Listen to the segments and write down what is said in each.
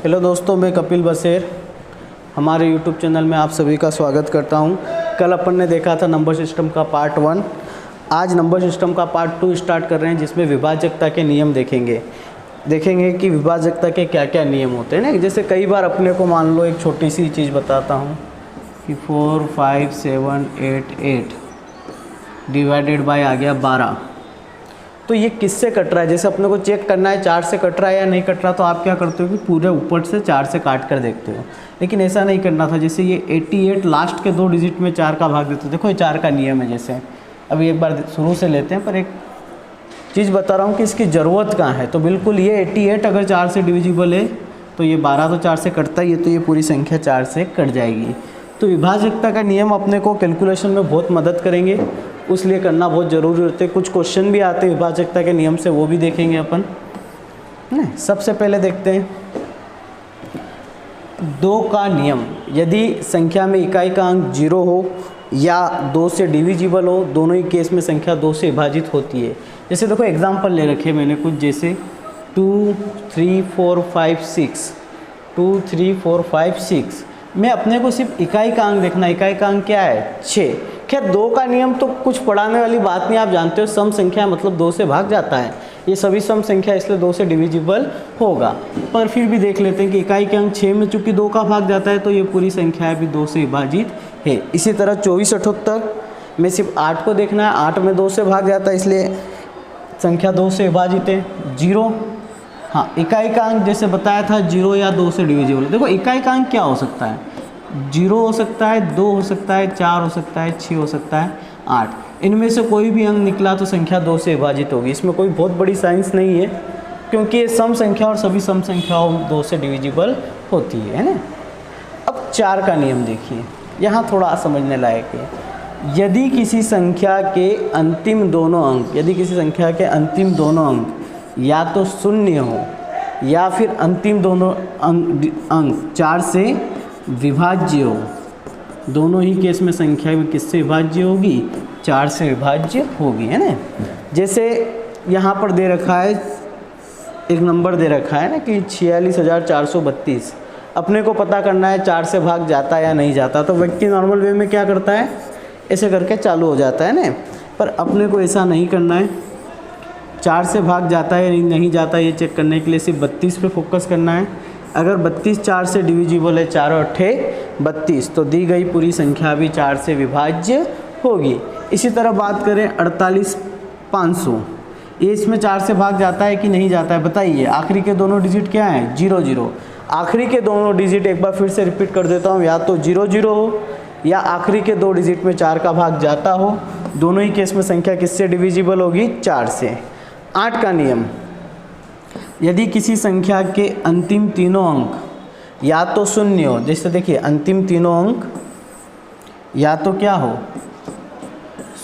Hello दोस्तों, मैं कपिल बसेर हमारे यूट्यूब चैनल में आप सभी का स्वागत करता हूं। कल अपन ने देखा था नंबर सिस्टम का पार्ट 1। आज नंबर सिस्टम का पार्ट 2 स्टार्ट कर रहे हैं, जिसमें विभाजकता के नियम देखेंगे कि विभाजकता के क्या क्या नियम होते हैं ना। जैसे कई बार अपने को मान लो एक छोटी सी चीज़ बताता हूँ कि 4, 5, 7, 8 डिवाइडेड बाय आ गया 12। तो ये किससे कट रहा है, जैसे अपने को चेक करना है 4 से कट रहा है या नहीं कट रहा, तो आप क्या करते हो कि पूरे ऊपर से 4 से काट कर देखते हो। लेकिन ऐसा नहीं करना था। जैसे ये 88 लास्ट के 2 डिजिट में 4 का भाग देते हो। देखो ये 4 का नियम है। जैसे अभी एक बार शुरू से लेते हैं, पर एक चीज़ बता रहा हूँ कि इसकी ज़रूरत कहाँ है। तो बिल्कुल ये 88 अगर 4 से डिविजिबल है तो ये 12 तो 4 से कटता ही है, तो ये पूरी संख्या 4 से कट जाएगी। तो विभाजकता का नियम अपने को कैलकुलेशन में बहुत मदद करेंगे, उसलिए करना बहुत ज़रूरी होता है। कुछ क्वेश्चन भी आते हैं विभाजकता के नियम से, वो भी देखेंगे अपन। नहीं, सबसे पहले देखते हैं 2 का नियम। यदि संख्या में इकाई का अंक 0 हो या 2 से डिविजिबल हो, दोनों ही केस में संख्या 2 से विभाजित होती है। जैसे देखो एग्जांपल ले रखे मैंने कुछ, जैसे 2, 3, 4, 5, 6, 2, 3, 4, 5, 6 में अपने को सिर्फ इकाई का अंक देखना। इकाई का अंक क्या है? 6। खैर 2 का नियम तो कुछ पढ़ाने वाली बात नहीं, आप जानते हो सम संख्या मतलब 2 से भाग जाता है। ये सभी सम संख्या इसलिए 2 से डिविजिबल होगा। पर फिर भी देख लेते हैं कि इकाई के अंक 6 में चूंकि 2 का भाग जाता है, तो ये पूरी संख्या भी 2 से विभाजित है। इसी तरह 24, 78 में सिर्फ 8 को देखना है। 8 में 2 से भाग जाता है, इसलिए संख्या 2 से विभाजित है। 0, हाँ, इकाई का अंक जैसे बताया था 0 या 2 से डिविजिबल। देखो इकाई का अंक क्या हो सकता है? 0 हो सकता है, 2 हो सकता है, 4 हो सकता है, 6 हो सकता है, 8। इनमें से कोई भी अंक निकला तो संख्या 2 से विभाजित होगी। इसमें कोई बहुत बड़ी साइंस नहीं है, क्योंकि ये सम संख्या और सभी सम संख्याओं 2 से डिविजिबल होती है ना। अब 4 का नियम देखिए, यहाँ थोड़ा समझने लायक है। यदि किसी संख्या के अंतिम दोनों अंक या तो 0 हो या फिर अंतिम दोनों अंक 4 से विभाज्य हो, दोनों ही केस में संख्या में किससे विभाज्य होगी? 4 से विभाज्य होगी, है ना। जैसे यहाँ पर दे रखा है, एक नंबर दे रखा है ना कि 46,432। अपने को पता करना है 4 से भाग जाता है या नहीं जाता। तो व्यक्ति नॉर्मल वे में क्या करता है, ऐसे करके चालू हो जाता है ना। पर अपने को ऐसा नहीं करना है। 4 से भाग जाता है या नहीं जाता, ये चेक करने के लिए सिर्फ 32 पे फोकस करना है। अगर 32 4 से डिविजिबल है, 4 और 8 32, तो दी गई पूरी संख्या भी 4 से विभाज्य होगी। इसी तरह बात करें 48,500, ये इसमें 4 से भाग जाता है कि नहीं जाता है, बताइए। आखिरी के दोनों डिजिट क्या हैं? 0 0। आखिरी के दोनों डिजिट एक बार फिर से रिपीट कर देता हूँ, या तो 0 0 हो या आखिरी के 2 डिजिट में 4 का भाग जाता हो। दोनों ही केस में संख्या किससे डिविजिबल होगी? 4 से। 8 का नियम, यदि किसी संख्या के अंतिम तीनों अंक या तो 0 हो, जैसे देखिए अंतिम तीनों अंक या तो क्या हो?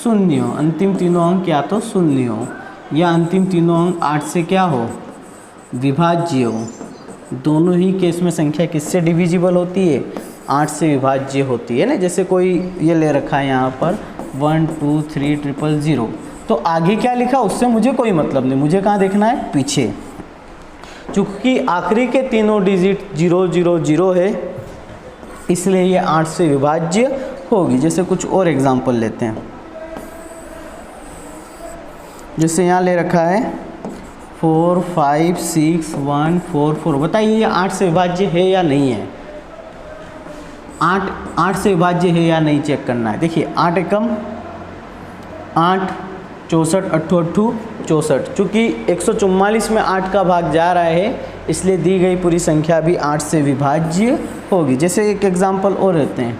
0 हो। अंतिम तीनों अंक या तो 0 हो या अंतिम तीनों अंक 8 से क्या हो? विभाज्य हो। दोनों ही केस में संख्या किससे डिविजिबल होती है? 8 से विभाज्य होती है ना। जैसे कोई ये ले रखा है यहाँ पर 1 2 3 000, तो आगे क्या लिखा उससे मुझे कोई मतलब नहीं, मुझे कहाँ देखना है? पीछे। चूँकि आखिरी के तीनों डिजिट 0 0 0 है, इसलिए ये 8 से विभाज्य होगी। जैसे कुछ और एग्जाम्पल लेते हैं, जैसे यहाँ ले रखा है 4 5 6 1 4 4। बताइए ये 8 से विभाज्य है या नहीं है? 8 से विभाज्य है या नहीं चेक करना है। देखिए 8 एकम 8, 64 8 8 64। चूँकि 144 में 8 का भाग जा रहा है, इसलिए दी गई पूरी संख्या भी 8 से विभाज्य होगी। जैसे एक एग्जाम्पल और रहते हैं,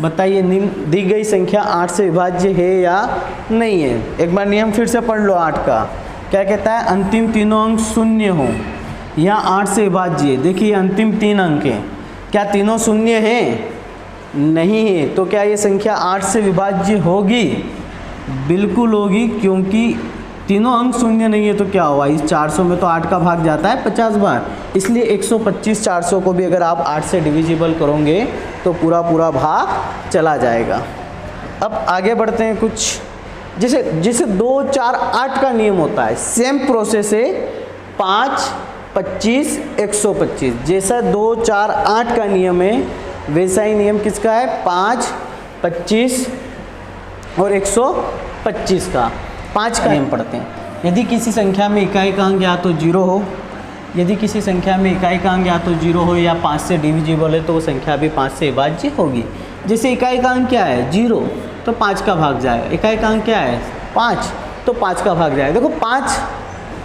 बताइए दी गई संख्या 8 से विभाज्य है या नहीं है। एक बार नियम फिर से पढ़ लो 8 का। क्या कहता है? अंतिम तीनों अंक 0 हो या 8 से विभाज्य। देखिए अंतिम 3 अंक हैं, क्या तीनों 0 हैं? नहीं है। तो क्या ये संख्या 8 से विभाज्य होगी? बिल्कुल होगी, क्योंकि तीनों अंक 0 नहीं है तो क्या हुआ? इस 400 में तो 8 का भाग जाता है 50 बार, इसलिए 125 400 को भी अगर आप 8 से डिविजिबल करोगे तो पूरा भाग चला जाएगा। अब आगे बढ़ते हैं कुछ, जैसे 2 4 8 का नियम होता है, सेम प्रोसेस है। 5 25, 125। जैसा 2, 4, 8 का नियम है वैसा ही नियम किसका है? 5, 25 और 125 का। 5 का नियम पढ़ते हैं। यदि किसी संख्या में इकाई का अंक या तो 0 हो, यदि किसी संख्या में इकाई का अंक या तो 0 हो या 5 से डिविजिबल है तो वो संख्या भी 5 से विभाज्य होगी। जैसे इकाई का अंक क्या है? 0, तो 5 का भाग जाएगा। इकाई का अंक क्या है? 5, तो 5 का भाग जाएगा। देखो 5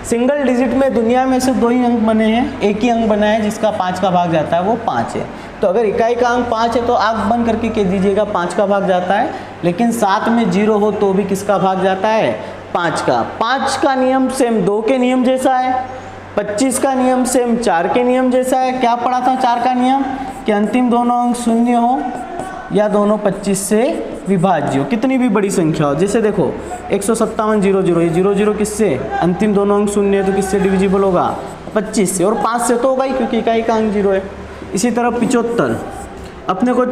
सिंगल डिजिट में दुनिया में सिर्फ 2 ही अंक बने हैं, एक ही अंक बना है जिसका 5 का भाग जाता है, वो 5 है। तो अगर इकाई का अंक 5 है तो आँख बंद करके कह दीजिएगा 5 का भाग जाता है, लेकिन साथ में 0 हो तो भी किसका भाग जाता है? 5 का। 5 का नियम सेम 2 के नियम जैसा है, 25 का नियम सेम 4 के नियम जैसा है। क्या पढ़ा था 4 का नियम? कि अंतिम दोनों अंक शून्य हो या दोनों 25 से विभाज्य हो, कितनी भी बड़ी संख्या हो। जैसे देखो 157, 00, ये 00 किससे? अंतिम दोनों अंक शून्य है तो किससे डिविजिबल होगा? 25 से, और 5 से तो होगा ही क्योंकि इकाई का अंक 0 है। इसी तरह 75, अपने को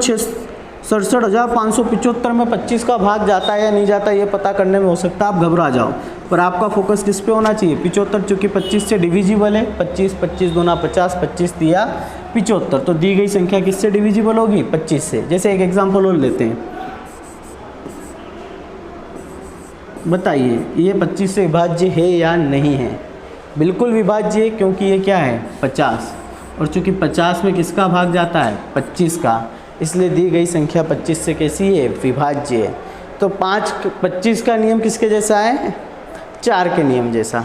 67,575 में 25 का भाग जाता है या नहीं जाता ये पता करने में हो सकता है आप घबरा जाओ, पर आपका फोकस किस पे होना चाहिए? 75, चूँकि 25 से डिविजिबल है। 25, 25 दूना 50, 25 दिया 75, तो दी गई संख्या किससे डिविजिबल होगी? 25 से। जैसे एक एग्जाम्पल और लेते हैं, बताइए ये 25 से विभाज्य है या नहीं है? बिल्कुल विभाज्य है, क्योंकि ये क्या है? 50, और चूँकि 50 में किसका भाग जाता है? 25 का, इसलिए दी गई संख्या 25 से कैसी है? विभाज्य है। तो 25 का नियम किसके जैसा है? 4 के नियम जैसा।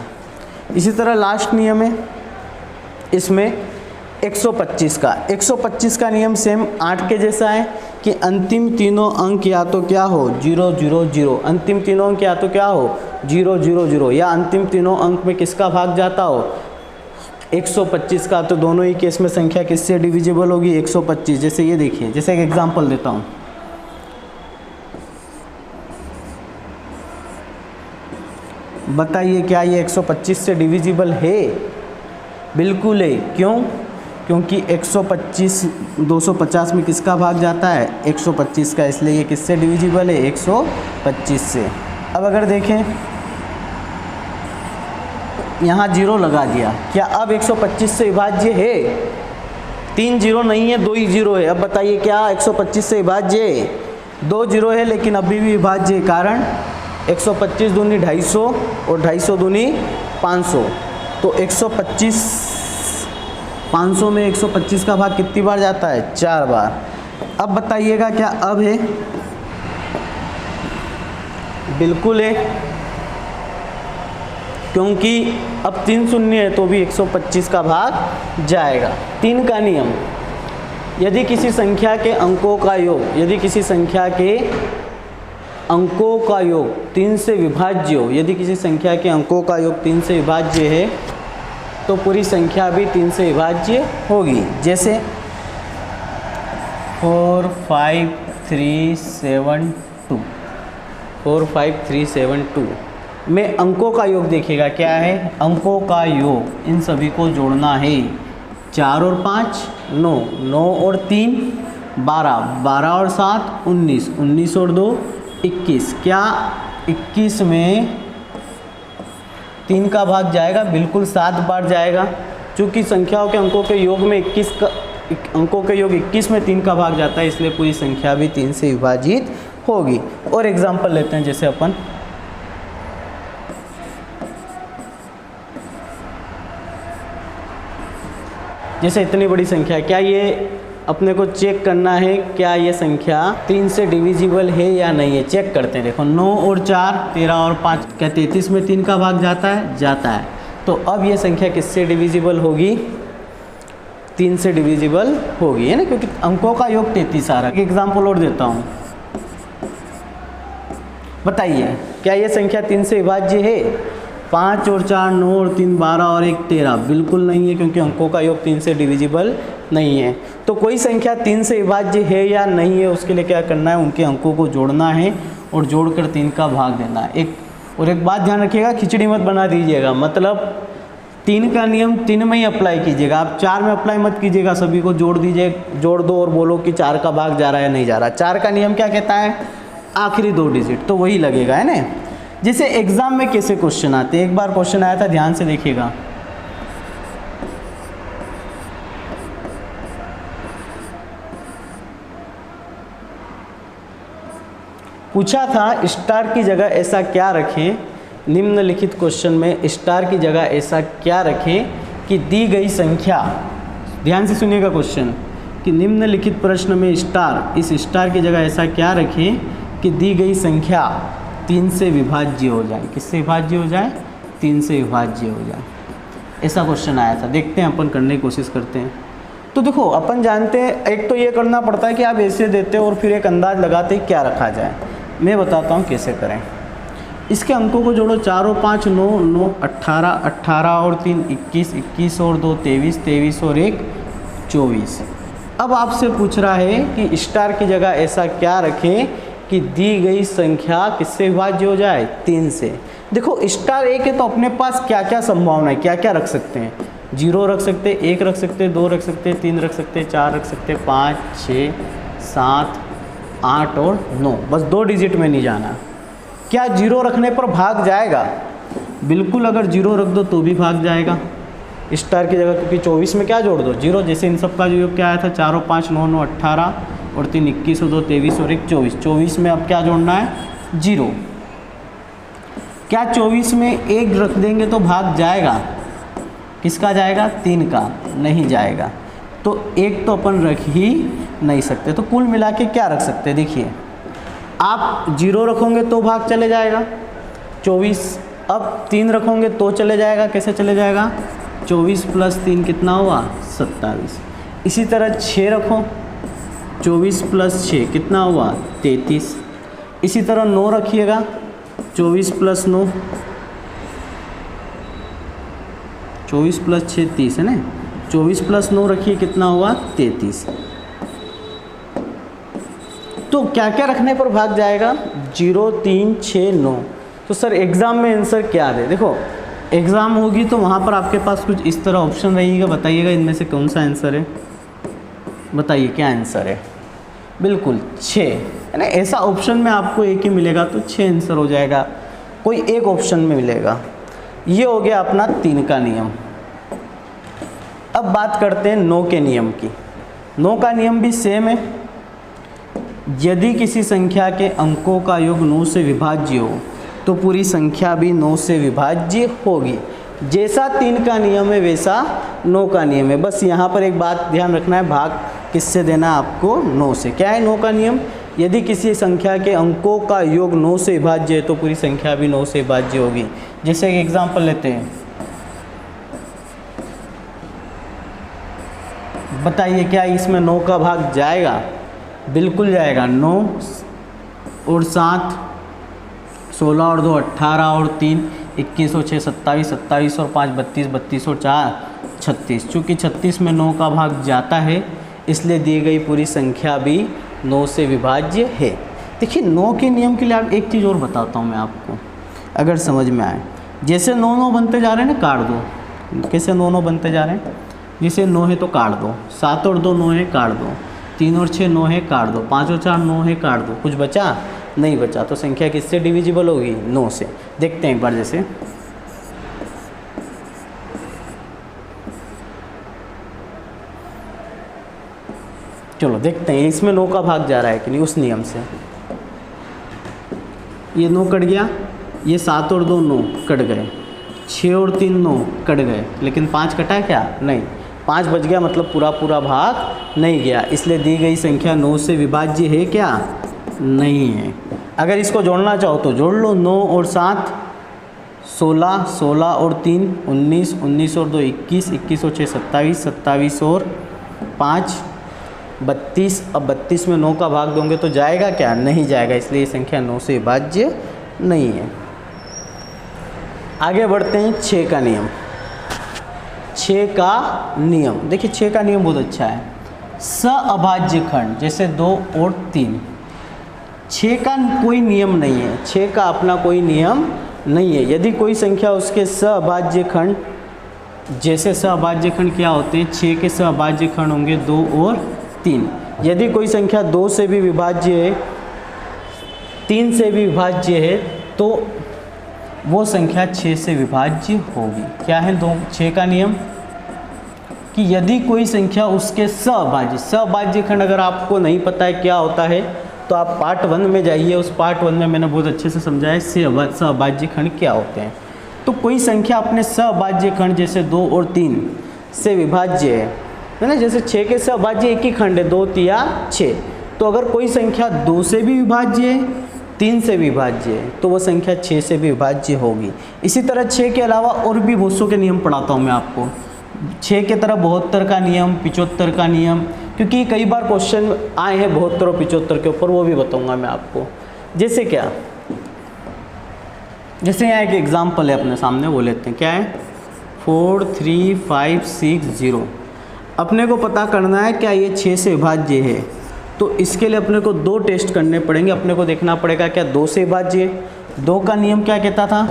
इसी तरह लास्ट नियम है इसमें 125 का। 125 का नियम सेम 8 के जैसा है कि अंतिम तीनों अंक या तो क्या हो? 0, 0, 0। अंतिम तीनों अंक या तो क्या हो? 0, 0, 0, या अंतिम तीनों अंक में किसका भाग जाता हो? 125 का। तो दोनों ही केस में संख्या किससे डिविजिबल होगी? 125। जैसे ये देखिए, जैसे एक एग्जांपल देता हूँ, बताइए क्या ये 125 से डिविजिबल है? बिल्कुल है। क्यों? क्योंकि 125 250 में किसका भाग जाता है? 125 का, इसलिए ये किससे डिविजिबल है? 125 से। अब अगर देखें यहाँ 0 लगा दिया, क्या अब 125 से विभाज्य है? 3 0 नहीं है, 2 ही 0 है। अब बताइए क्या 125 से विभाज्य है? 2 0 है लेकिन अभी भी विभाज्य है। कारण 125 दूनी 250 और 250 दूनी 500, तो 125 500 में 125 का भाग कितनी बार जाता है? 4 बार। अब बताइएगा क्या अब है? बिल्कुल है, क्योंकि अब 3 शून्य है तो भी 125 का भाग जाएगा। 3 का नियम, यदि किसी संख्या के अंकों का योग, यदि किसी संख्या के अंकों का योग 3 से विभाज्य हो, यदि किसी संख्या के अंकों का योग 3 से विभाज्य है तो पूरी संख्या भी 3 से विभाज्य होगी। जैसे 4, 5, 3, 7, 2, 4, 5, 3, 7, 2 में अंकों का योग देखिएगा क्या है? अंकों का योग, इन सभी को जोड़ना है। 4 और 5 9, 9 और 3 12, 12 और 7 19, 19 और 2 21। क्या 21 में 3 का भाग जाएगा? बिल्कुल 7 बार जाएगा। चूँकि संख्याओं के अंकों के योग में 21 का अंकों के योग 21 में 3 का भाग जाता है, इसलिए पूरी संख्या भी 3 से विभाजित होगी। और एग्जाम्पल लेते हैं, जैसे अपन जैसे इतनी बड़ी संख्या, क्या ये अपने को चेक करना है क्या ये संख्या 3 से डिविजिबल है या नहीं है? चेक करते हैं। देखो 9 और 4 13 और 5, क्या 33 में 3 का भाग जाता है? जाता है। तो अब ये संख्या किससे डिविजिबल होगी? 3 से डिविजिबल होगी, है ना, क्योंकि अंकों का योग 33 आ रहा है। एक एग्जाम्पल और देता हूँ, बताइए क्या ये संख्या 3 से विभाज्य है? 5 और 4 9 और 3 12 और 1 13, बिल्कुल नहीं है, क्योंकि अंकों का योग 3 से डिविजिबल नहीं है। तो कोई संख्या 3 से विभाज्य है या नहीं है, उसके लिए क्या करना है? उनके अंकों को जोड़ना है और जोड़कर 3 का भाग देना है। एक बात ध्यान रखिएगा, खिचड़ी मत बना दीजिएगा, मतलब 3 का नियम 3 में ही अप्लाई कीजिएगा। आप 4 में अप्लाई मत कीजिएगा, सभी को जोड़ दीजिए, जोड़ दो और बोलो कि 4 का भाग जा रहा है या नहीं जा रहा। 4 का नियम क्या कहता है? आखिरी 2 डिजिट, तो वही लगेगा, है ना। जैसे एग्जाम में कैसे क्वेश्चन आते हैं, एक बार क्वेश्चन आया था, ध्यान से देखिएगा। पूछा था स्टार की जगह ऐसा क्या रखें, निम्नलिखित क्वेश्चन में स्टार की जगह ऐसा क्या रखें कि दी गई संख्या, ध्यान से सुनिएगा क्वेश्चन, कि निम्नलिखित प्रश्न में स्टार, इस स्टार की जगह ऐसा क्या रखें कि दी गई संख्या 3 से विभाज्य हो जाए। किससे विभाज्य हो जाए? 3 से विभाज्य हो जाए। ऐसा क्वेश्चन आया था, देखते हैं अपन करने की कोशिश करते हैं। तो देखो अपन जानते हैं, एक तो ये करना पड़ता है कि आप ऐसे देते हो और फिर एक अंदाज लगाते हैं क्या रखा जाए। मैं बताता हूँ कैसे करें। इसके अंकों को जोड़ो, 4 और 5 9, 9 18, 18 और 3 21, 21 और 2 23, 23 और 1 24। अब आपसे पूछ रहा है कि स्टार की जगह ऐसा क्या रखें कि दी गई संख्या किससे विभाज्य हो जाए? 3 से। देखो स्टार 1 है तो अपने पास क्या क्या संभावना है, क्या क्या रख सकते हैं? 0 रख सकते हैं, 1 रख सकते हैं, 2 रख सकते हैं, 3 रख सकते हैं, 4 रख सकते हैं, 5 6 7 8 और 9, बस 2 डिजिट में नहीं जाना। क्या 0 रखने पर भाग जाएगा? बिल्कुल, अगर 0 रख दो तो भी भाग जाएगा स्टार की जगह, क्योंकि 24 में क्या जोड़ दो? 0। जैसे इन सब का जो योग क्या आया था? 4 और 5 9, 9 18 और 3 21 और 2 23 और 1 24। 24 में अब क्या जोड़ना है? 0। क्या 24 में 1 रख देंगे तो भाग जाएगा? किसका जाएगा? 3 का। नहीं जाएगा, तो 1 तो अपन रख ही नहीं सकते। तो कुल मिला के क्या रख सकते हैं? देखिए, आप 0 रखोगे तो भाग चले जाएगा 24, अब 3 रखोगे तो चले जाएगा। कैसे चले जाएगा? 24 + 3 कितना हुआ? 27। इसी तरह 6 रखो, 24 + 6 कितना हुआ? 33। इसी तरह 9 रखिएगा, 24 + 9, 24 + 6 30 है ना। 24 + 9 रखिए, कितना हुआ? 33। तो क्या क्या रखने पर भाग जाएगा? 0 3 6 9। तो सर एग्ज़ाम में आंसर क्या दे? देखो एग्ज़ाम होगी तो वहाँ पर आपके पास कुछ इस तरह ऑप्शन रहेगा, बताइएगा इनमें से कौन सा आंसर है। बताइए क्या आंसर है? बिल्कुल 6 है ना। ऐसा ऑप्शन में आपको एक ही मिलेगा तो 6 आंसर हो जाएगा, कोई एक ऑप्शन में मिलेगा। ये हो गया अपना 3 का नियम। अब बात करते हैं 9 के नियम की। 9 का नियम भी सेम है। यदि किसी संख्या के अंकों का योग 9 से विभाज्य हो तो पूरी संख्या भी 9 से विभाज्य होगी। जैसा 3 का नियम है वैसा 9 का नियम है। बस यहाँ पर एक बात ध्यान रखना है, भाग किससे देना है आपको? 9 से। क्या है 9 का नियम? यदि किसी संख्या के अंकों का योग 9 से विभाज्य है तो पूरी संख्या भी 9 से विभाज्य होगी। जैसे एक एग्जाम्पल लेते हैं, बताइए क्या इसमें 9 का भाग जाएगा? बिल्कुल जाएगा। 9 और 7 16 और 2 18 और 3 21 और 6 27, 27 और 5 32, 32 और 4 36। चूँकि 36 में 9 का भाग जाता है इसलिए दी गई पूरी संख्या भी 9 से विभाज्य है। देखिए 9 के नियम के लिए आप एक चीज़ और बताता हूँ मैं आपको, अगर समझ में आए। जैसे 9 9 बनते जा रहे हैं ना, काट दो। कैसे 9 9 बनते जा रहे हैं? जैसे 9 है तो काट दो, 7 और 2 9 है, काट दो, 3 और 6 9 है, काट दो, 5 और 4 9 है, काट दो। कुछ बचा? नहीं बचा। तो संख्या किससे डिविजिबल होगी? 9 से। देखते हैं एक बार। जैसे चलो देखते हैं इसमें 9 का भाग जा रहा है कि नहीं, उस नियम से। ये 9 कट गया, ये 7 और 2 9 कट गए, 6 और 3 9 कट गए, लेकिन 5 कटा है क्या? नहीं। 5 बच गया, मतलब पूरा पूरा भाग नहीं गया, इसलिए दी गई संख्या 9 से विभाज्य है क्या? नहीं है। अगर इसको जोड़ना चाहो तो जोड़ लो। 9 और 7 16, 16 और 3 19, 19 और 2 21, 21 और 6 27, 27 और 5 32। अब 32 में 9 का भाग दोगे तो जाएगा क्या? नहीं जाएगा, इसलिए ये संख्या 9 से विभाज्य नहीं है। आगे बढ़ते हैं 6 का नियम। 6 का नियम देखिए, 6 का नियम बहुत अच्छा है। सअभाज्य खंड, जैसे 2 और 3। 6 का कोई नियम नहीं है, 6 का अपना कोई नियम नहीं है। यदि कोई संख्या उसके सअभाज्य खंड, जैसे सअभाज्य खंड क्या होते हैं? 6 के सअभाज्य खंड होंगे 2 और 3। यदि कोई संख्या 2 से भी विभाज्य है, 3 से भी विभाज्य है, तो वो संख्या 6 से विभाज्य होगी। क्या है 6 का नियम? कि यदि कोई संख्या उसके सअभाज्य खंड, अगर आपको नहीं पता है क्या होता है तो तो आप पार्ट 1 में जाइए, उस पार्ट 1 में मैंने बहुत अच्छे से समझाया सहअभाज्य खंड क्या होते हैं। तो कोई संख्या अपने सहअभाज्य खंड जैसे 2 और 3 से विभाज्य है ना, जैसे 6 के सहअभाज्य एक ही खंड है 2 या 6, तो अगर कोई संख्या 2 से भी विभाज्य है, 3 से विभाज्य है, तो वो संख्या 6 से भी विभाज्य होगी। इसी तरह 6 के अलावा और भी बहुत सौ के नियम पढ़ाता हूँ मैं आपको। 6 के तरह 72 का नियम, 75 का नियम, क्योंकि कई बार क्वेश्चन आए हैं 72 और 75 के ऊपर, वो भी बताऊँगा मैं आपको। जैसे क्या, जैसे यहाँ एक एग्जाम्पल है अपने सामने, वो लेते हैं, क्या है 4 3 5 6 0। अपने को पता करना है क्या ये 6 से विभाज्य है, तो इसके लिए अपने को 2 टेस्ट करने पड़ेंगे। अपने को देखना पड़ेगा क्या 2 से विभाज्य है। 2 का नियम क्या कहता था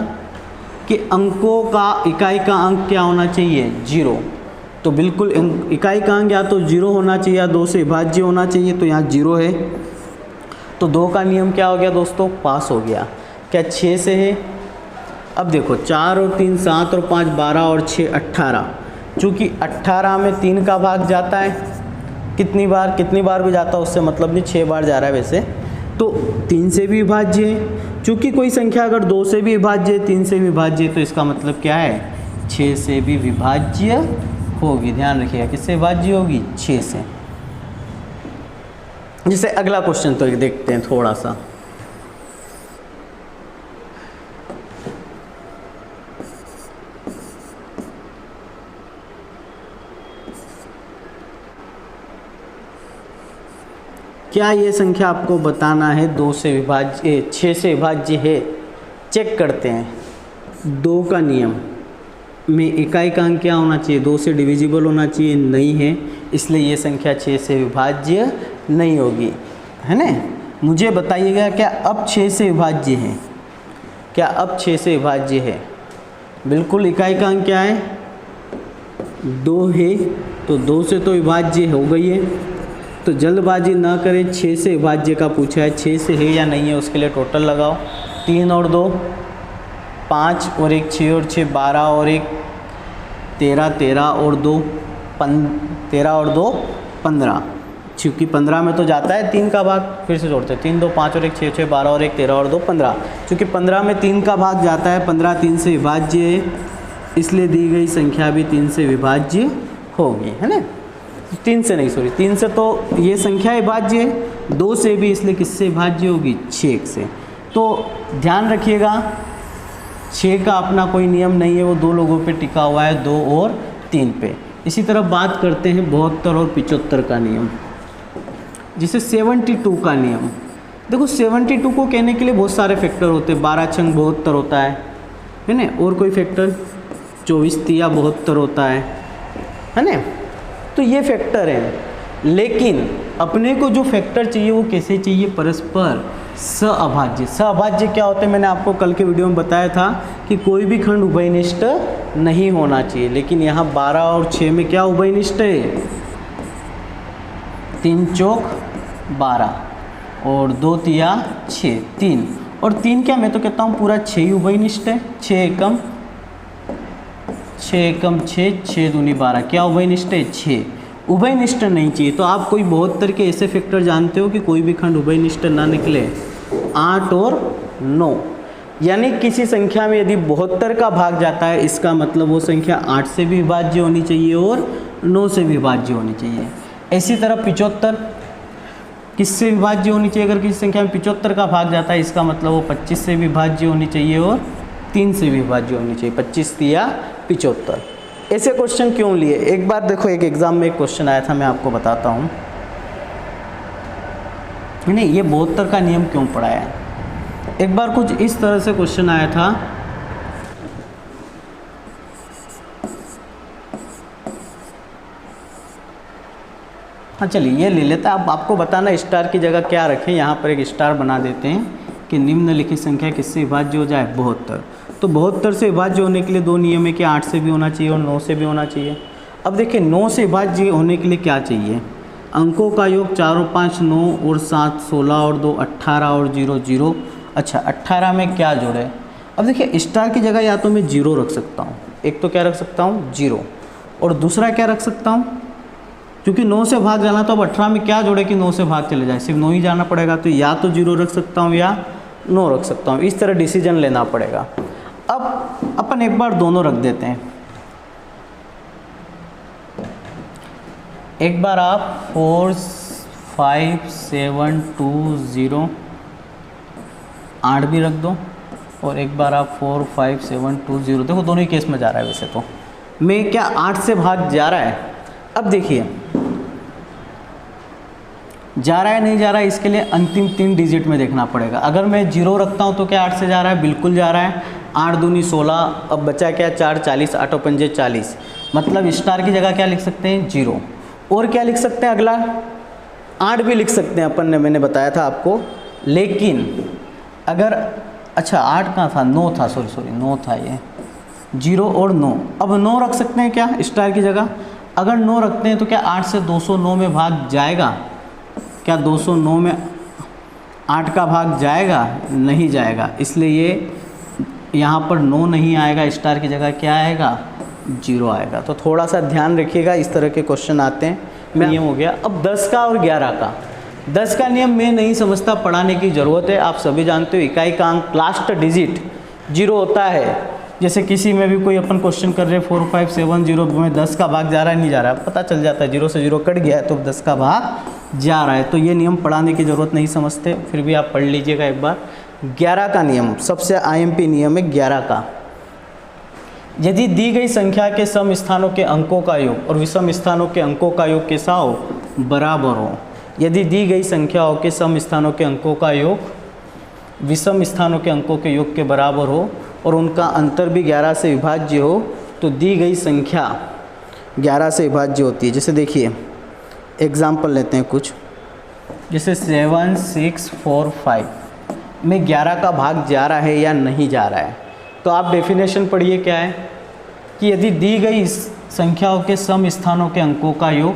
कि अंकों का इकाई का अंक क्या होना चाहिए 0, तो बिल्कुल इकाई का अंक या तो 0 होना चाहिए या 2 से विभाज्य होना चाहिए, तो यहाँ 0 है, तो 2 का नियम क्या हो गया दोस्तों, पास हो गया। क्या 6 से है, अब देखो 4 और 3 7 और 5 12 और 6 18, चूँकि 18 में 3 का भाग जाता है, कितनी बार भी जाता है उससे मतलब नहीं, 6 बार जा रहा है वैसे, तो 3 से भी विभाज्य है। चूँकि कोई संख्या अगर 2 से भी विभाज्य है, 3 से भी विभाज्य है, तो इसका मतलब क्या है 6 से भी विभाज्य होगी। ध्यान रखिएगा किससे विभाज्य होगी, 6 से। जैसे अगला क्वेश्चन तो देखते हैं थोड़ा सा, क्या ये संख्या आपको बताना है 2 से विभाज्य 6 से विभाज्य है। चेक करते हैं। 2 का नियम में इकाई का अंक क्या होना चाहिए, 2 से डिविजिबल होना चाहिए, नहीं है, इसलिए ये संख्या 6 से विभाज्य नहीं होगी, है ना। मुझे बताइएगा क्या अब 6 से विभाज्य है, क्या अब 6 से विभाज्य है। बिल्कुल इकाई का अंक क्या है 2 है, तो 2 से तो विभाज्य हो गई है। तो जल्दबाजी ना करें, 6 से विभाज्य का पूछा है, 6 से है या नहीं है, उसके लिए टोटल लगाओ। 3 और 2 5 और 1 6 और 6 12 और 1 13 13 और 2 13 और 2 15, क्योंकि 15 में तो जाता है 3 का भाग, फिर से जोड़ते हैं 3 2 5 और 1 6 6 12 और 1 13 और 2 15, क्योंकि 15 में 3 का भाग जाता है, 15 3 से विभाज्य है, इसलिए दी गई संख्या भी 3 से विभाज्य होगी, है ना। 3 से नहीं, सॉरी 3 से तो ये संख्या विभाज्य है, 2 से भी, इसलिए किससे विभाज्य होगी 6 से। तो ध्यान रखिएगा 6 का अपना कोई नियम नहीं है, वो 2 लोगों पे टिका हुआ है, 2 और 3 पे। इसी तरह बात करते हैं 72 और 75 का नियम, जिसे 72 का नियम। देखो 72 को कहने के लिए बहुत सारे फैक्टर होते हैं, 12 छंग 72 होता है ना, और कोई फैक्टर 24 तिया 72 होता है ना। तो ये फैक्टर हैं, लेकिन अपने को जो फैक्टर चाहिए वो कैसे चाहिए, परस्पर सहअभाज्य। सहअभाज्य क्या होते हैं, मैंने आपको कल के वीडियो में बताया था कि कोई भी खंड उभयनिष्ठ नहीं होना चाहिए, लेकिन यहाँ 12 और 6 में क्या उभयनिष्ठ है, 3 चौक 12 और 2 तिया 6, 3 और 3 क्या, मैं तो कहता हूँ पूरा 6 ही उभयनिष्ठ है। 6 एकम 6 6 दूनी 12, क्या उभयनिष्ठ है 6, उभयनिष्ठ नहीं चाहिए। तो आप कोई 72 के ऐसे फैक्टर जानते हो कि कोई भी खंड उभयनिष्ठ ना निकले, 8 और 9, यानी किसी संख्या में यदि 72 का भाग जाता है, इसका मतलब वो संख्या 8 से भी विभाज्य होनी चाहिए और 9 से भी विभाज्य होनी चाहिए। इसी तरह 75 किससे विभाज्य होनी चाहिए, अगर किसी संख्या में 75 का भाग जाता है, इसका मतलब वो 25 से विभाज्य होनी चाहिए और 3 से विभाज्य होनी चाहिए, 25 तिया 75। ऐसे क्वेश्चन क्यों लिए, एक बार देखो एक एग्जाम में एक क्वेश्चन आया था, मैं आपको बताता हूँ। नहीं, ये 72 का नियम क्यों पढ़ाया, एक बार कुछ इस तरह से क्वेश्चन आया था। हाँ चलिए ये ले लेते हैं। अब आपको बताना स्टार की जगह क्या रखें, यहाँ पर एक स्टार बना देते हैं कि निम्नलिखित संख्या किससे विभाज्य हो जाए, 72। तो 72 से विभाज्य होने के लिए 2 नियम है कि 8 से भी होना चाहिए और 9 से भी होना चाहिए। अब देखिए 9 से विभाज्य होने के लिए क्या चाहिए, अंकों का योग 4 और 5 9 और 7 16 और 2 18 और 0 0। अच्छा 18 में क्या जोड़े, अब देखिए स्टार की जगह या तो मैं 0 रख सकता हूँ, एक तो क्या रख सकता हूँ 0, और दूसरा क्या रख सकता हूँ क्योंकि 9 से भाग जाना, तो अब 18 में क्या जोड़े कि 9 से भाग चले जाए, सिर्फ 9 ही जाना पड़ेगा। तो या तो 0 रख सकता हूँ या 9 रख सकता हूँ, इस तरह डिसीजन लेना पड़ेगा। अब अपन एक बार दोनों रख देते हैं। एक बार आप 4 5 7 2 0 8 भी रख दो, और एक बार आप 4 5 7 2 0, देखो दोनों ही केस में जा रहा है। वैसे तो मैं क्या 8 से भाग जा रहा है, अब देखिए जा रहा है नहीं जा रहा है, इसके लिए अंतिम 3 डिजिट में देखना पड़ेगा। अगर मैं 0 रखता हूँ तो क्या 8 से जा रहा है, बिल्कुल जा रहा है। 8 दूनी 16, अब बचा क्या 4 40, 8 पंजे 40, मतलब स्टार की जगह क्या लिख सकते हैं 0। और क्या लिख सकते हैं अगला 8 भी लिख सकते हैं अपन ने, मैंने बताया था आपको। लेकिन अगर अच्छा 8 कहाँ था, 9 था, सॉरी 9 था ये, 0 और 9। अब 9 रख सकते हैं क्या स्टार की जगह, अगर 9 रखते हैं तो क्या 8 से 209 में भाग जाएगा, क्या 209 में 8 का भाग जाएगा, नहीं जाएगा। इसलिए ये यहाँ पर 9 नहीं आएगा, स्टार की जगह क्या आएगा 0 आएगा। तो थोड़ा सा ध्यान रखिएगा, इस तरह के क्वेश्चन आते हैं। नियम हो गया। अब 10 का और 11 का, 10 का नियम मैं नहीं समझता, पढ़ाने की ज़रूरत है। आप सभी जानते हो इकाई का अंक लास्ट डिजिट 0 होता है। जैसे किसी में भी कोई अपन क्वेश्चन कर रहे हैं 4 5 7 0 में 10 का भाग जा रहा है नहीं जा रहा है, पता चल जाता है 0 से 0 कट गया है तो 10 का भाग जा रहा है। तो ये नियम पढ़ाने की ज़रूरत नहीं समझते, फिर भी आप पढ़ लीजिएगा एक बार। 11 का नियम सबसे IMP नियम है 11 का। यदि दी गई संख्या के सम स्थानों के अंकों का योग और विषम स्थानों के अंकों का योग के साथ बराबर हो, यदि दी गई संख्याओं के सम स्थानों के अंकों का योग विषम स्थानों के अंकों के योग के बराबर हो और उनका अंतर भी 11 से विभाज्य हो, तो दी गई संख्या 11 से विभाज्य होती है। जैसे देखिए एग्जाम्पल लेते हैं कुछ, जैसे 7 6 4 5 में 11 का भाग जा रहा है या नहीं जा रहा है। तो आप डेफिनेशन पढ़िए क्या है कि यदि दी गई संख्याओं के सम स्थानों के अंकों का योग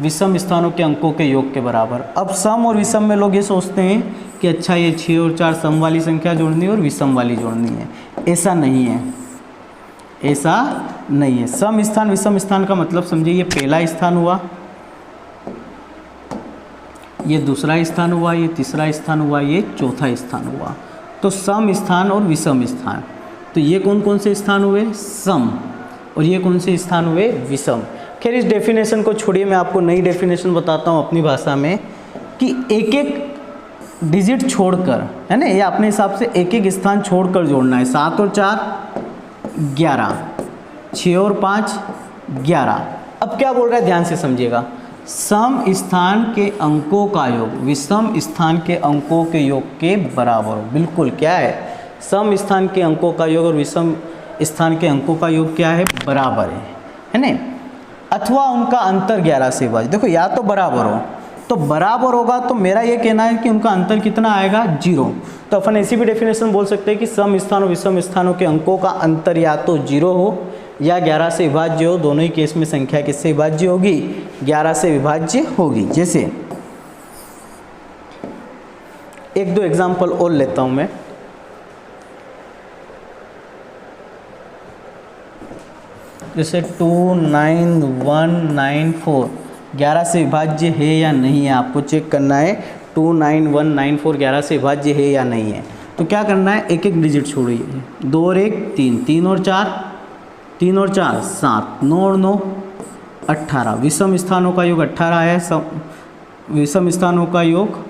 विषम स्थानों के अंकों के योग के बराबर। अब सम और विषम में लोग ये सोचते हैं कि अच्छा ये 6 और 4 सम वाली संख्या जोड़नी है और विषम वाली जोड़नी है। ऐसा नहीं है, ऐसा नहीं है। सम स्थान विषम स्थान का मतलब समझिए, ये पहला स्थान हुआ, ये दूसरा स्थान हुआ, ये तीसरा स्थान हुआ, ये चौथा स्थान हुआ। तो सम स्थान और विषम स्थान, तो ये कौन कौन से स्थान हुए सम, और ये कौन से स्थान हुए विषम। खैर इस डेफिनेशन को छोड़िए, मैं आपको नई डेफिनेशन बताता हूँ अपनी भाषा में कि एक एक डिजिट छोड़कर, है ना, ये अपने हिसाब से एक एक स्थान छोड़कर जोड़ना है। 7 और 4 11, 6 और 5 11। अब क्या बोल रहा है ध्यान से समझिएगा, सम स्थान के अंकों का योग विषम स्थान के अंकों के योग के बराबर हो। बिल्कुल क्या है, सम स्थान के अंकों का योग और विषम स्थान के अंकों का योग क्या है, बराबर है ना। अथवा उनका अंतर 11 से विभाजित। देखो या तो बराबर हो, तो बराबर होगा तो मेरा ये कहना है कि उनका अंतर कितना आएगा 0। तो अपन ऐसी भी डेफिनेशन बोल सकते हैं कि सम स्थान और विषम स्थानों के अंकों का अंतर या तो 0 हो या 11 से विभाज्य हो। दोनों ही केस में संख्या किससे विभाज्य होगी, 11 से विभाज्य होगी। जैसे एक दो एग्जाम्पल और लेता हूं मैं। जैसे 29194 11 से विभाज्य है या नहीं है, आपको चेक करना है 29194 11 से विभाज्य है या नहीं है। तो क्या करना है, एक एक डिजिट छोड़िए, 2 और 1 3, 3 और 4 3 और 4 7, 9 और 9 18। विषम स्थानों का योग 18 आया है, विषम स्थानों का योग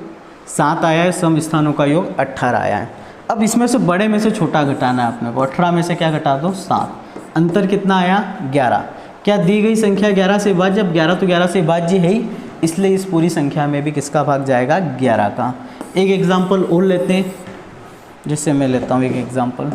7 आया है, सम स्थानों का योग 18 आया है। अब इसमें से बड़े में से छोटा घटाना है अपने को। 18 में से क्या घटा दो 7, अंतर कितना आया 11। क्या दी गई संख्या 11 से विभाज्य, अब 11 तो 11 से विभाज्य है ही, इसलिए इस पूरी संख्या में भी किसका भाग जाएगा 11 का। एक एग्जाम्पल और लेते हैं, जिससे मैं लेता हूँ एक एग्जाम्पल।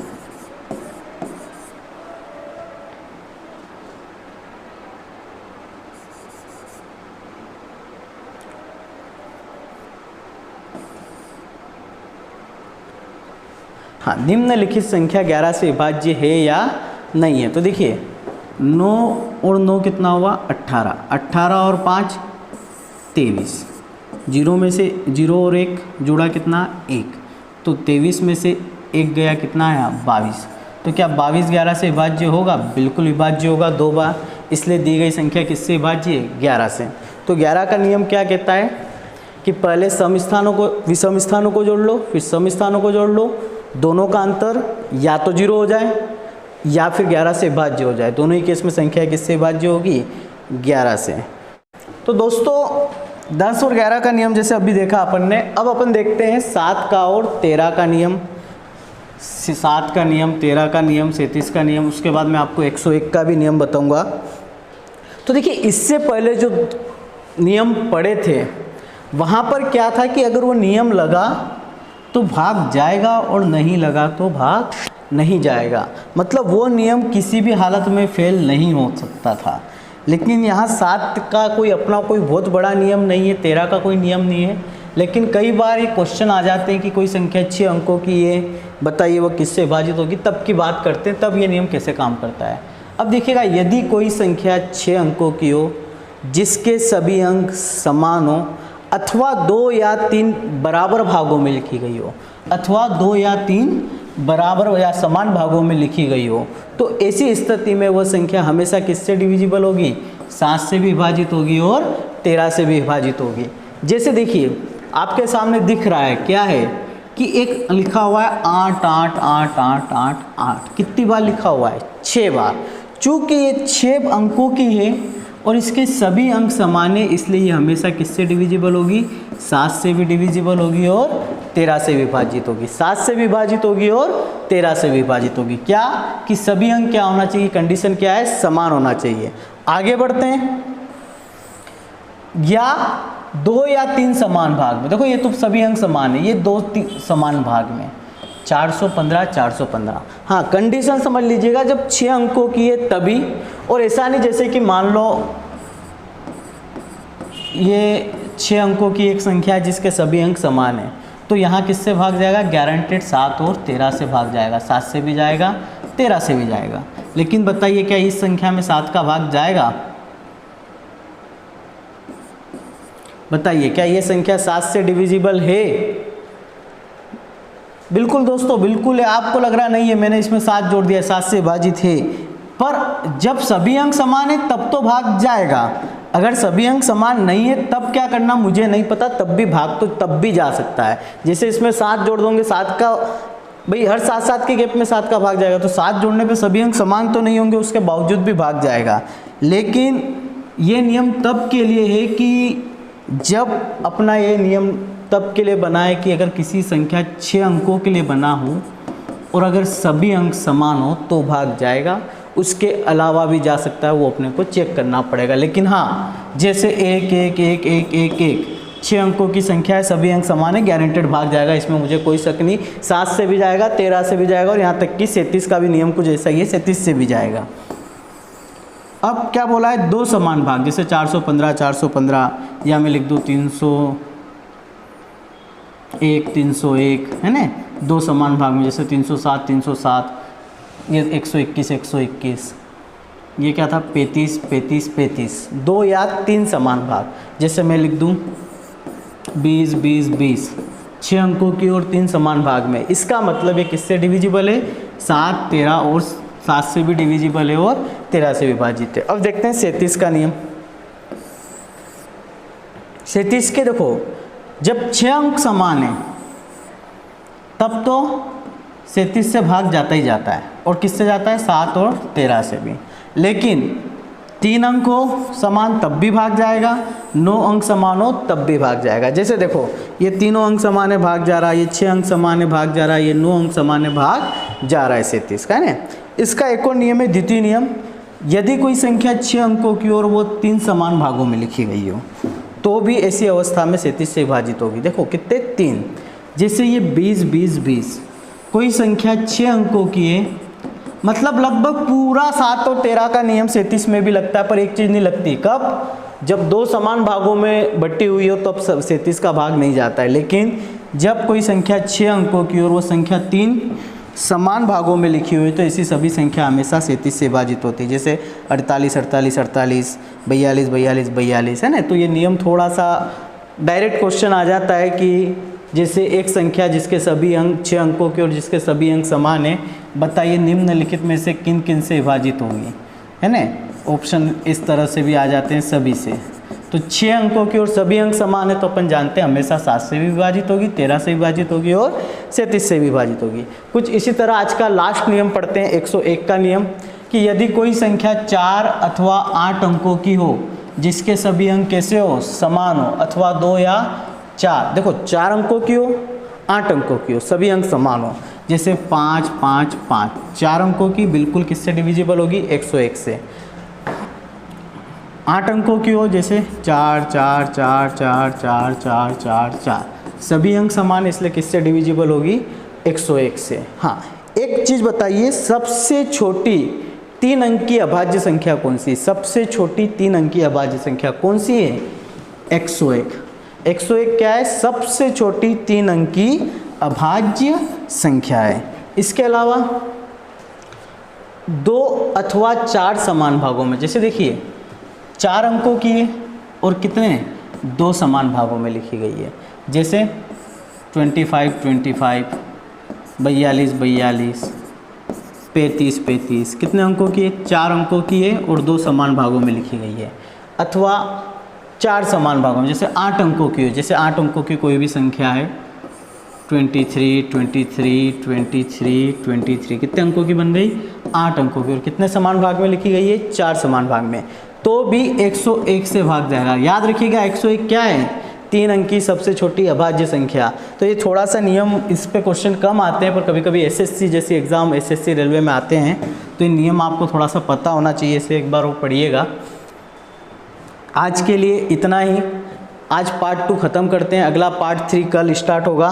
हाँ, निम्नलिखित संख्या 11 से विभाज्य है या नहीं है। तो देखिए 9 और 9 कितना हुआ 18, 18 और 5 23, 0 में से 0 और 1 जोड़ा कितना 1, तो 23 में से 1 गया कितना आया 22। तो क्या 22 11 से विभाज्य होगा, बिल्कुल विभाज्य होगा 2 बार, इसलिए दी गई संख्या किससे विभाज्य है 11 से। तो 11 का नियम क्या कहता है कि पहले सम स्थानों को विषम स्थानों को जोड़ लो, फिर सम स्थानों को जोड़ लो, दोनों का अंतर या तो 0 हो जाए या फिर 11 से विभाज्य हो जाए। दोनों ही केस में संख्या किससे विभाज्य होगी? 11 से। तो दोस्तों 10 और 11 का नियम जैसे अभी देखा अपन ने, अब अपन देखते हैं 7 का और 13 का नियम। 7 का नियम, 13 का नियम, 37 का नियम, उसके बाद मैं आपको 101 का भी नियम बताऊंगा। तो देखिए इससे पहले जो नियम पढ़े थे वहाँ पर क्या था कि अगर वो नियम लगा तो भाग जाएगा और नहीं लगा तो भाग नहीं जाएगा, मतलब वो नियम किसी भी हालत में फेल नहीं हो सकता था। लेकिन यहाँ 7 का कोई अपना कोई बहुत बड़ा नियम नहीं है, 13 का कोई नियम नहीं है, लेकिन कई बार ये क्वेश्चन आ जाते हैं कि कोई संख्या 6 अंकों की है, बताइए वो किससे विभाजित होगी, तब की बात करते हैं, तब ये नियम कैसे काम करता है। अब देखिएगा, यदि कोई संख्या 6 अंकों की हो जिसके सभी अंक समान हो अथवा 2 या 3 बराबर भागों में लिखी गई हो, अथवा 2 या 3 बराबर या समान भागों में लिखी गई हो, तो ऐसी स्थिति में वह संख्या हमेशा किससे डिविजिबल होगी? 7 से भी विभाजित होगी और 13 से भी विभाजित होगी। जैसे देखिए आपके सामने दिख रहा है, क्या है कि एक लिखा हुआ है 8 8 8 8 8 8, कितनी बार लिखा हुआ है? 6 बार। चूँकि ये 6 अंकों की है और इसके सभी अंक समान है, इसलिए ये हमेशा किससे डिविजिबल होगी? 7 से भी डिविजिबल होगी और 13 से विभाजित होगी। 7 से विभाजित होगी और 13 से विभाजित होगी। क्या कि सभी अंक क्या होना चाहिए? कंडीशन क्या है? समान होना चाहिए। आगे बढ़ते हैं, या 2 या 3 समान भाग में, देखो ये तो सभी अंक समान है, ये 2 समान भाग में 415 415। हाँ, कंडीशन समझ लीजिएगा, जब 6 अंकों की है तभी, और ऐसा नहीं जैसे कि मान लो ये 6 अंकों की एक संख्या है जिसके सभी अंक समान है, तो यहाँ किससे भाग जाएगा? गारंटेड 7 और 13 से भाग जाएगा। 7 से भी जाएगा, 13 से भी जाएगा। लेकिन बताइए क्या इस संख्या में 7 का भाग जाएगा? बताइए क्या ये संख्या 7 से डिविजिबल है? बिल्कुल दोस्तों, बिल्कुल है। आपको लग रहा नहीं है, मैंने इसमें 7 जोड़ दिया, 7 से विभाजित है, पर जब सभी अंक समान है तब तो भाग जाएगा। अगर सभी अंक समान नहीं है तब क्या करना मुझे नहीं पता, तब भी भाग तो तब भी जा सकता है। जैसे इसमें 7 जोड़ दोगे, 7 का भाई हर 7 के गैप में 7 का भाग जाएगा, तो 7 जोड़ने पे सभी अंक समान तो नहीं होंगे, उसके बावजूद भी भाग जाएगा। लेकिन ये नियम तब के लिए है कि जब अपना ये नियम तब के लिए बना है कि अगर किसी संख्या 6 अंकों के लिए बना हो और अगर सभी अंक समान हो तो भाग जाएगा, उसके अलावा भी जा सकता है, वो अपने को चेक करना पड़ेगा। लेकिन हाँ, जैसे 1 1 1 1 1 1 6 अंकों की संख्या है, सभी अंक समान है, गारंटेड भाग जाएगा, इसमें मुझे कोई शक नहीं। 7 से भी जाएगा, 13 से भी जाएगा, और यहाँ तक कि 37 का भी नियम कुछ ऐसा ही है, 37 से भी जाएगा। अब क्या बोला है? 2 समान भाग, जैसे 415 415, या मैं लिख दूँ 301 301, है ना? 2 समान भाग में, जैसे 307 307, ये 121 121, ये क्या था? 35 35 35। 2 या 3 समान भाग, जैसे मैं लिख दूँ 20 20 20, 6 अंकों की और 3 समान भाग में। इसका मतलब ये किससे डिविजिबल है? 7 13 और 7 से भी डिविजिबल है और 13 से विभाजित है। अब देखते हैं 37 का नियम। 37 के देखो, जब 6 अंक समान है तब तो 37 से भाग जाता ही जाता है, और किससे जाता है? 7 और 13 से भी। लेकिन 3 अंक हो समान तब भी भाग जाएगा, 9 अंक समान हो तब भी भाग जाएगा। जैसे देखो, ये तीनों अंक समान है, भाग जा रहा है, ये 6 अंक समान है, भाग जा रहा है, ये 9 अंक समान है, भाग जा रहा है 37 का, है ना? इसका एक और नियम है, द्वितीय नियम। यदि कोई संख्या 6 अंकों की और वो 3 समान भागों में लिखी गई हो तो भी ऐसी अवस्था में 37 से विभाजित होगी। देखो कितने? 3। जैसे ये 20 20 20, कोई संख्या 6 अंकों की है, मतलब लगभग पूरा 7 और 13 का नियम 37 में भी लगता है, पर एक चीज़ नहीं लगती। कब? जब 2 समान भागों में बटी हुई हो तब 37 का भाग नहीं जाता है। लेकिन जब कोई संख्या 6 अंकों की और वो संख्या 3 समान भागों में लिखी हुई तो ऐसी सभी संख्या हमेशा 37 से विभाजित होती है। जैसे 48 48 48, 42 42 42, है ना? तो ये नियम थोड़ा सा डायरेक्ट क्वेश्चन आ जाता है कि जैसे एक संख्या जिसके सभी अंक 6 अंकों के और जिसके सभी अंक समान है, बताइए निम्नलिखित में से किन किन से विभाजित होंगी, है ना? ऑप्शन इस तरह से भी आ जाते हैं, सभी से। तो 6 अंकों की और सभी अंक समान है तो अपन जानते हैं हमेशा 7 से भी विभाजित होगी, 13 से विभाजित होगी और 37 से विभाजित होगी। कुछ इसी तरह आज का लास्ट नियम पढ़ते हैं, 101 का नियम, कि यदि कोई संख्या 4 अथवा 8 अंकों की हो जिसके सभी अंक कैसे हो, समान हो, अथवा 2 या 4, देखो 4 अंकों की हो, 8 अंकों की हो, सभी अंक समान हो, जैसे 5 5 5, 4 अंकों की बिल्कुल किससे डिविजिबल होगी, 101 से। 8 अंकों की हो, जैसे 4 4 4 4 4 4 4 4, सभी अंक समान, इसलिए किससे डिविजिबल होगी, 101 से। हाँ, एक चीज़ बताइए, सबसे छोटी 3 अंक की अभाज्य संख्या कौन सी, सबसे छोटी 3 अंक की अभाज्य संख्या कौन सी है, 101। 101 क्या है, सबसे छोटी 3 अंक की अभाज्य संख्या है। इसके अलावा 2 अथवा 4 समान भागों में, जैसे देखिए 4 अंकों की है और कितने, 2 समान भागों में लिखी गई है, जैसे 25 25, 42 42, 35 35, कितने अंकों की है, 4 अंकों की है और 2 समान भागों में लिखी गई है। अथवा 4 समान भागों में, जैसे 8 अंकों की हो, जैसे 8 अंकों की कोई भी संख्या है, 23 23 23 23, कितने अंकों की बन गई, 8 अंकों की, और कितने समान भाग में लिखी गई है, 4 समान भाग में, तो भी 101 से भाग जाएगा। याद रखिएगा 101 क्या है, 3 अंक की सबसे छोटी अभाज्य संख्या। तो ये थोड़ा सा नियम, इस पे क्वेश्चन कम आते हैं, पर कभी कभी एसएससी जैसी एग्ज़ाम, एसएससी रेलवे में आते हैं, तो ये नियम आपको थोड़ा सा पता होना चाहिए, इसे एक बार वो पढ़िएगा। आज के लिए इतना ही, आज पार्ट 2 ख़त्म करते हैं, अगला पार्ट 3 कल स्टार्ट होगा।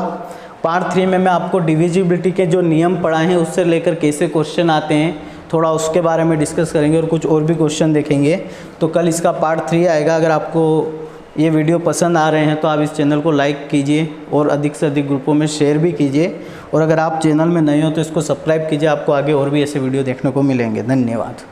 पार्ट 3 में मैं आपको डिविजिबिलिटी के जो नियम पढ़ाए हैं उससे लेकर कैसे क्वेश्चन आते हैं, थोड़ा उसके बारे में डिस्कस करेंगे और कुछ और भी क्वेश्चन देखेंगे। तो कल इसका पार्ट 3 आएगा। अगर आपको ये वीडियो पसंद आ रहे हैं तो आप इस चैनल को लाइक कीजिए और अधिक से अधिक ग्रुपों में शेयर भी कीजिए, और अगर आप चैनल में नए हो तो इसको सब्सक्राइब कीजिए, आपको आगे और भी ऐसे वीडियो देखने को मिलेंगे। धन्यवाद।